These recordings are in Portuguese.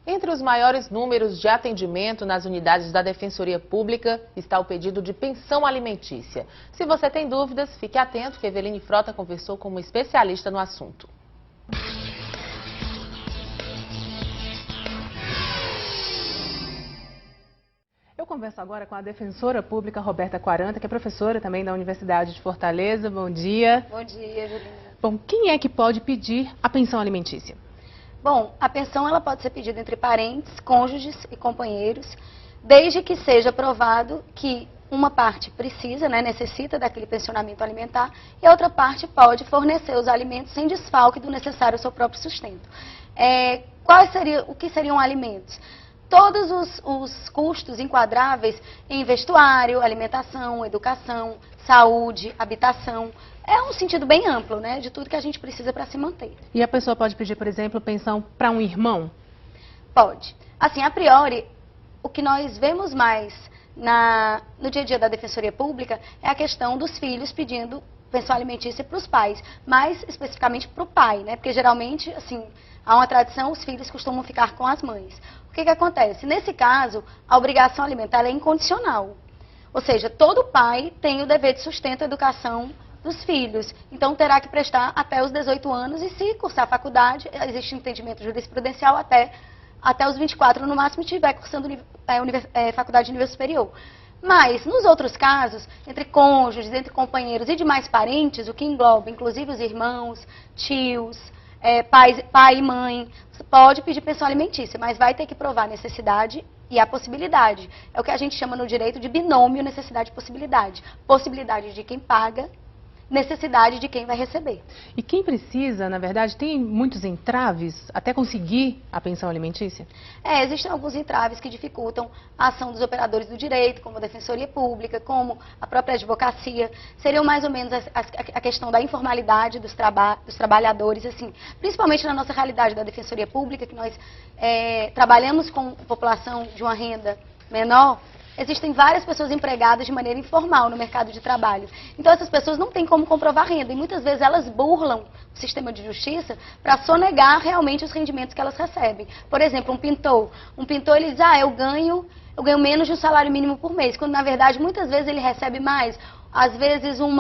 Entre os maiores números de atendimento nas unidades da Defensoria Pública está o pedido de pensão alimentícia. Se você tem dúvidas, fique atento que Eveline Frota conversou com uma especialista no assunto. Eu converso agora com a defensora pública Roberta Quaranta, que é professora também da Universidade de Fortaleza. Bom dia. Bom dia, Evelina. Bom, quem é que pode pedir a pensão alimentícia? Bom, a pensão ela pode ser pedida entre parentes, cônjuges e companheiros, desde que seja provado que uma parte precisa, necessita daquele pensionamento alimentar e a outra parte pode fornecer os alimentos sem desfalque do necessário ao seu próprio sustento. O que seriam alimentos? Todos os custos enquadráveis em vestuário, alimentação, educação, saúde, habitação. É um sentido bem amplo, de tudo que a gente precisa para se manter. E a pessoa pode pedir, por exemplo, pensão para um irmão? Pode. Assim, a priori, o que nós vemos mais no dia a dia da Defensoria Pública é a questão dos filhos pedindo pensão alimentícia para os pais, mais especificamente para o pai, porque geralmente, assim, há uma tradição, os filhos costumam ficar com as mães. O que acontece? Nesse caso, a obrigação alimentar é incondicional. Ou seja, todo pai tem o dever de sustento e educação dos filhos. Então, terá que prestar até os 18 anos e, se cursar a faculdade, existe entendimento jurisprudencial até os 24 no máximo, e estiver cursando faculdade de nível superior. Mas, nos outros casos, entre cônjuges, entre companheiros e demais parentes, o que engloba, inclusive, os irmãos, tios, pai e mãe, você pode pedir pensão alimentícia, mas vai ter que provar a necessidade e a possibilidade. É o que a gente chama no direito de binômio necessidade e possibilidade. Possibilidade de quem paga, necessidade de quem vai receber. E quem precisa, na verdade, tem muitos entraves até conseguir a pensão alimentícia? Existem alguns entraves que dificultam a ação dos operadores do direito, como a Defensoria Pública, como a própria advocacia. Seriam mais ou menos a questão da informalidade dos trabalhadores, assim, principalmente na nossa realidade da Defensoria Pública, que nós trabalhamos com população de uma renda menor. Existem várias pessoas empregadas de maneira informal no mercado de trabalho. Então, essas pessoas não têm como comprovar renda e muitas vezes elas burlam o sistema de justiça para sonegar realmente os rendimentos que elas recebem. Por exemplo, um pintor. Um pintor, ele diz, eu ganho menos de um salário mínimo por mês, quando na verdade muitas vezes ele recebe mais. Às vezes um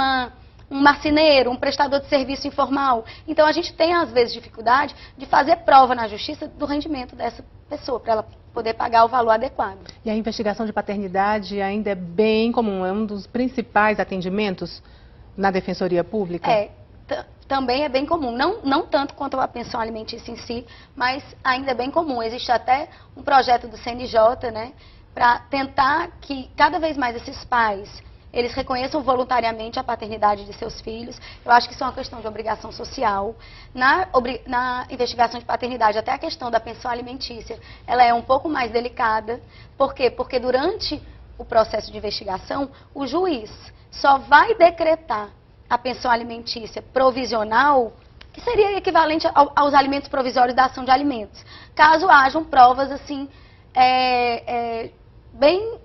marceneiro, um prestador de serviço informal. Então, a gente tem às vezes dificuldade de fazer prova na justiça do rendimento dessa pessoa, para ela poder pagar o valor adequado. E a investigação de paternidade ainda é bem comum, é um dos principais atendimentos na Defensoria Pública? Também é bem comum, não tanto quanto a pensão alimentícia em si, mas ainda é bem comum. Existe até um projeto do CNJ, para tentar que cada vez mais esses pais eles reconheçam voluntariamente a paternidade de seus filhos. Eu acho que isso é uma questão de obrigação social. Na investigação de paternidade, até a questão da pensão alimentícia, ela é um pouco mais delicada. Por quê? Porque durante o processo de investigação, o juiz só vai decretar a pensão alimentícia provisional, que seria equivalente aos alimentos provisórios da ação de alimentos, caso hajam provas assim, bem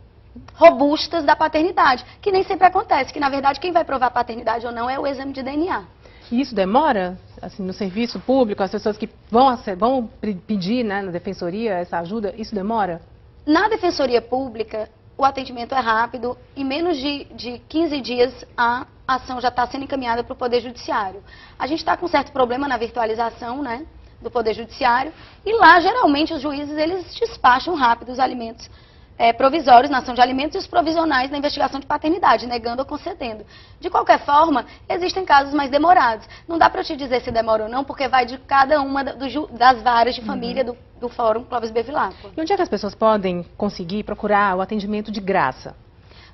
robustas da paternidade, que nem sempre acontece, que na verdade quem vai provar a paternidade ou não é o exame de DNA. E isso demora, assim, no serviço público, as pessoas que vão pedir, na defensoria essa ajuda, isso demora? Na Defensoria Pública, o atendimento é rápido, em menos de 15 dias a ação já está sendo encaminhada para o Poder Judiciário. A gente está com um certo problema na virtualização, do Poder Judiciário, e lá geralmente os juízes eles despacham rápido os alimentos provisórios na ação de alimentos e os provisionais na investigação de paternidade, negando ou concedendo. De qualquer forma, existem casos mais demorados. Não dá para eu te dizer se demora ou não, porque vai de cada uma das varas de família do Fórum Clóvis Bevilacqua. E onde é que as pessoas podem conseguir procurar o atendimento de graça?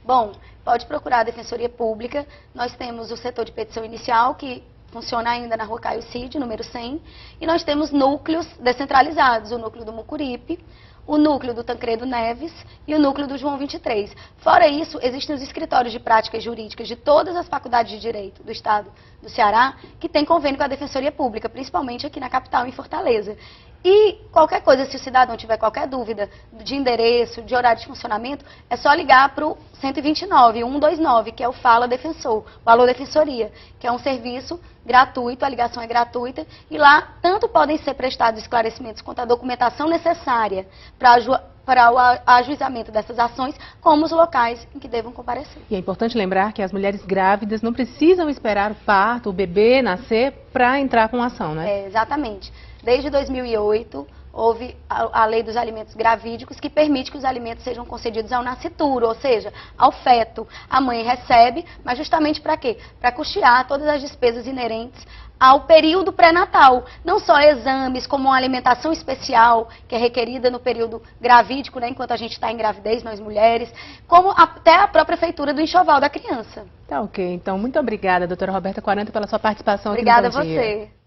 Bom, pode procurar a Defensoria Pública. Nós temos o setor de petição inicial, que funciona ainda na Rua Caio Cid, número 100, e nós temos núcleos descentralizados, o núcleo do Mucuripe, o núcleo do Tancredo Neves e o núcleo do João 23. Fora isso, existem os escritórios de práticas jurídicas de todas as faculdades de direito do estado do Ceará, que têm convênio com a Defensoria Pública, principalmente aqui na capital, em Fortaleza. E qualquer coisa, se o cidadão tiver qualquer dúvida de endereço, de horário de funcionamento, é só ligar para o 129, que é o Fala Defensor, o Alô Defensoria, que é um serviço gratuito, a ligação é gratuita, e lá tanto podem ser prestados esclarecimentos quanto a documentação necessária para o ajuizamento dessas ações, como os locais em que devam comparecer. E é importante lembrar que as mulheres grávidas não precisam esperar o parto, o bebê nascer, para entrar com a ação, né? É, exatamente. Desde 2008, houve a lei dos alimentos gravídicos, que permite que os alimentos sejam concedidos ao nascituro, ou seja, ao feto. A mãe recebe, mas justamente para quê? Para custear todas as despesas inerentes ao período pré-natal. Não só exames, como uma alimentação especial, que é requerida no período gravídico, né, enquanto a gente está em gravidez, nós mulheres, como até a própria feitura do enxoval da criança. Tá ok. Então, muito obrigada, doutora Roberta Quaranta, pela sua participação Obrigada aqui no Bom Dia. a você.